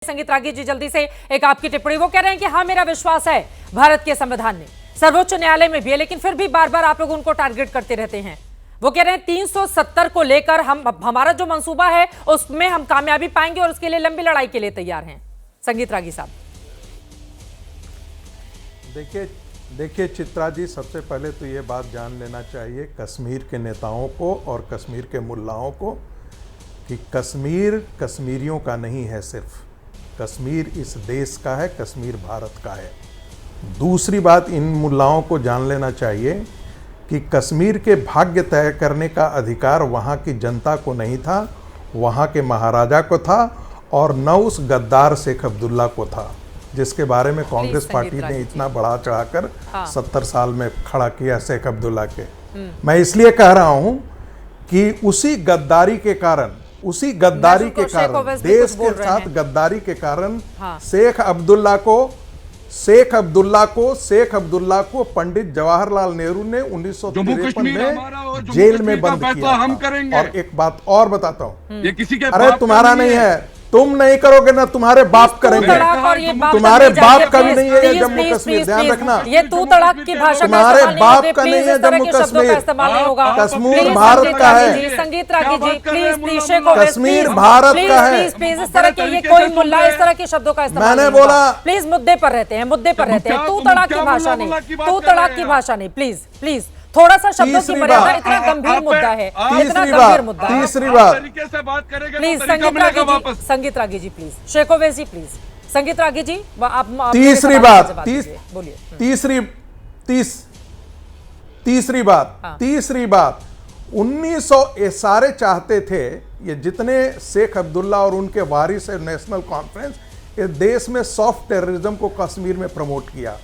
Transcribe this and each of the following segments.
संगीत रागी जी जल्दी से एक आपकी टिप्पणी। वो कह रहे हैं कि हाँ मेरा विश्वास है भारत के संविधान में, सर्वोच्च न्यायालय में भी है, लेकिन फिर भी बार बार आप लोग उनको टारगेट करते रहते हैं। वो कह रहे हैं 370 को लेकर हमारा जो मंसूबा है उसमें हम कामयाबी पाएंगे और उसके लिए लंबी लड़ाई के लिए तैयार हैं। संगीत रागी साहब देखिए चित्रा जी, सबसे पहले तो ये बात जान लेना चाहिए कश्मीर के नेताओं को और कश्मीर के मुल्लाओं को कि कश्मीर कश्मीरियों का नहीं है, सिर्फ कश्मीर इस देश का है, कश्मीर भारत का है। दूसरी बात इन मुल्लाओं को जान लेना चाहिए कि कश्मीर के भाग्य तय करने का अधिकार वहाँ की जनता को नहीं था, वहाँ के महाराजा को था और न उस गद्दार शेख अब्दुल्ला को था जिसके बारे में कांग्रेस पार्टी ने इतना बढ़ा चढ़ाकर 70 साल में खड़ा किया शेख अब्दुल्ला के। मैं इसलिए कह रहा हूं कि उसी गद्दारी के कारण देश के साथ गद्दारी के कारण शेख अब्दुल्ला को पंडित जवाहरलाल नेहरू ने 1953 में जेल में बंद किया। और एक बात और बताता हूं, ये किसी के अरे तुम्हारा नहीं है, तुम नहीं करोगे ना तुम्हारे बाप करेंगे, तुम्हारे बाप का भी नहीं है ये जम्मू कश्मीर, ध्यान रखना। ये तू तड़ाक की भाषा तुम्हारे बाप का नहीं है जम्मू कश्मीर, कश्मीर भारत का है। संगीत रागी जी प्लीज कश्मीर भारत का है। इस तरह के ये कोई मुल्ला इस तरह के शब्दों का इस्तेमाल मैंने बोला प्लीज मुद्दे पर रहते हैं, तू तड़ाक की भाषा नहीं, तू तड़ाक की भाषा नहीं, प्लीज थोड़ा सा शब्दों की मर्यादा। इतना गंभीर मुद्दा है, इतना गंभीर मुद्दा है। तीसरी बात please Sangeet Ragi ji please, Sheikh Owais ji please, Sangeet Ragi जी आप तीसरी बात 1900 ये सारे चाहते थे, ये जितने शेख अब्दुल्ला और उनके वारिस है नेशनल कॉन्फ्रेंस, ये देश में सॉफ्ट टेररिज्म को कश्मीर में प्रमोट किया।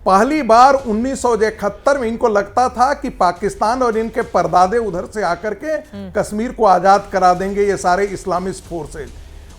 पहली बार 1971 में इनको लगता था कि पाकिस्तान और इनके परदादे उधर से आकर के कश्मीर को आजाद करा देंगे ये सारे इस्लामिस्ट फोर्सेज।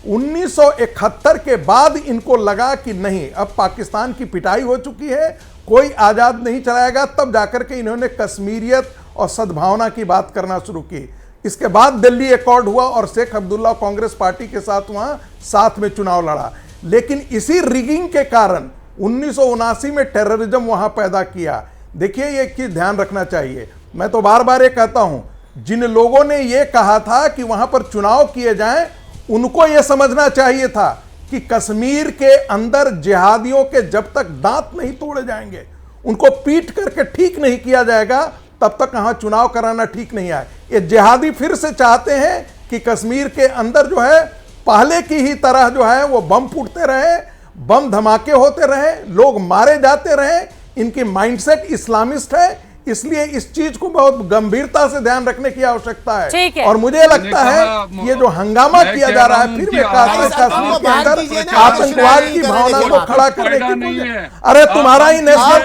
1971 के बाद इनको लगा कि नहीं, अब पाकिस्तान की पिटाई हो चुकी है, कोई आजाद नहीं चलाएगा। तब जाकर के इन्होंने कश्मीरियत और सद्भावना की बात करना शुरू की। इसके बाद दिल्ली एकॉर्ड हुआ और शेख अब्दुल्ला कांग्रेस पार्टी के साथ वहां साथ में चुनाव लड़ा। लेकिन इसी रिगिंग के कारण 1979 में टेररिज्म वहां पैदा किया। देखिए ये चीज ध्यान रखना चाहिए। मैं तो बार बार ये कहता हूं, जिन लोगों ने ये कहा था कि वहां पर चुनाव किए जाएं, उनको ये समझना चाहिए था कि कश्मीर के अंदर जिहादियों के जब तक दांत नहीं तोड़े जाएंगे, उनको पीट करके ठीक नहीं किया जाएगा, तब तक वहां चुनाव कराना ठीक नहीं है। ये जिहादी फिर से चाहते हैं कि कश्मीर के अंदर जो है पहले की ही तरह जो है वो बम फूटते रहे, बम धमाके होते रहे, लोग मारे जाते रहे। इनकी माइंडसेट इस्लामिस्ट है, इसलिए इस चीज को बहुत गंभीरता से ध्यान रखने की आवश्यकता है। और मुझे लगता है ये जो हंगामा किया जा रहा है, फिर भी कश्मीर के अंदर आतंकवाद की भावना को खड़ा करने की, अरे तुम्हारा ही national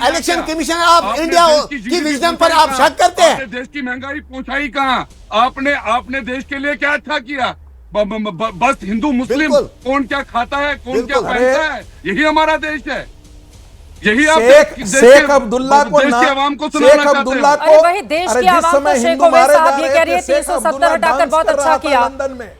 election commission of India की विजडम पर आप शक करते हैं। देश की महंगाई पहुंचाई कहाँ? आपने देश के लिए क्या अच्छा किया? बस हिंदू मुस्लिम कौन क्या खाता है, कौन क्या पहनता है, यही हमारा देश है। यही शेख अब्दुल्ला को शेख अब्दुल्ला को वही देश की आवाम को शेख ओवैस साहब ये कह रही है 370 हटाकर बहुत अच्छा किया।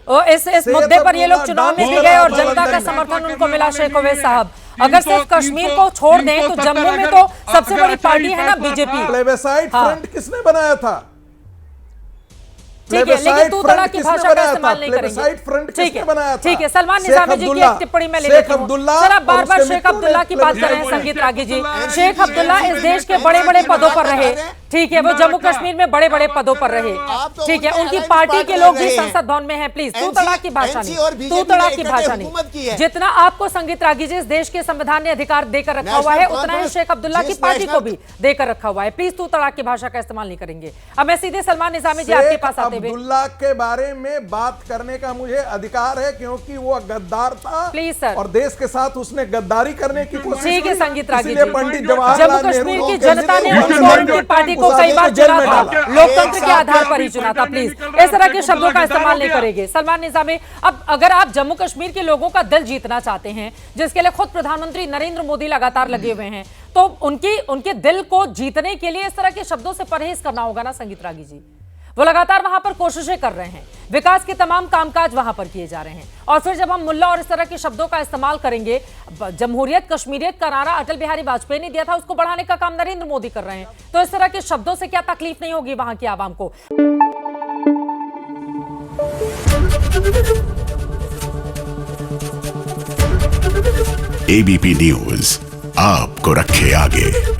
और इस मुद्दे पर ये लोग चुनाव में भी गए और जनता का समर्थन उनको मिला। शेख ओवैस साहब अगर सिर्फ कश्मीर को छोड़ दें तो जम्मू में तो सबसे बड़ी पार्टी है ना बीजेपी। प्लेबेसाइट फ्रंट किसने बनाया था? ठीक है, लेकिन तू तड़ाक की भाषा का इस्तेमाल नहीं करेंगे। ठीक है, सलमान निजामी जी की एक टिप्पणी में ले लेती हूं। सर आप बार बार शेख अब्दुल्ला की बात कर रहे हैं संगीत रागी जी। शेख अब्दुल्ला इस देश के बड़े बड़े पदों पर रहे, ठीक है, वो जम्मू कश्मीर में बड़े बड़े पदों पर रहे, ठीक है, उनकी पार्टी के लोग भी संसद भवन में हैं। प्लीज तू तड़ाक की भाषा नहीं, तू तड़ाक की भाषा नहीं। जितना आपको संगीत रागी जी इस देश के संविधान ने अधिकार देकर रखा हुआ है, उतना ही शेख अब्दुल्ला की पार्टी को भी देकर रखा हुआ है। प्लीज तू तड़ाक की भाषा का इस्तेमाल नहीं करेंगे। अब मैं सीधे सलमान निजामी जी आपके पास आते हुए, अब्दुल्ला के बारे में बात करने का मुझे अधिकार है क्योंकि वो गद्दार था। प्लीज सर, और देश के साथ उसने गद्दारी करने की कोशिश की। ठीक है संगीत रागी जी, पंडित जवाहरलाल जम्मू कश्मीर की जनता ने उनको उनकी पार्टी को को कई बार चुना था, लोकतंत्र के आधार पर ही चुना था। प्लीज इस तरह के शब्दों का इस्तेमाल नहीं करेंगे। सलमान निजामी, अब अगर आप जम्मू कश्मीर के लोगों का दिल जीतना चाहते हैं, जिसके लिए खुद प्रधानमंत्री नरेंद्र मोदी लगातार लगे हुए हैं, तो उनके दिल को जीतने के लिए इस तरह के शब्दों से परहेज करना होगा ना संगीत रागी जी। वो लगातार वहां पर कोशिशें कर रहे हैं, विकास के तमाम कामकाज वहां पर किए जा रहे हैं, और फिर जब हम मुल्ला और इस तरह के शब्दों का इस्तेमाल करेंगे, जमहूरियत कश्मीरियत का नारा अटल बिहारी वाजपेयी ने दिया था, उसको बढ़ाने का काम नरेंद्र मोदी कर रहे हैं, तो इस तरह के शब्दों से क्या तकलीफ नहीं होगी वहां की आवाम को? एबीपी न्यूज आपको रखे आगे।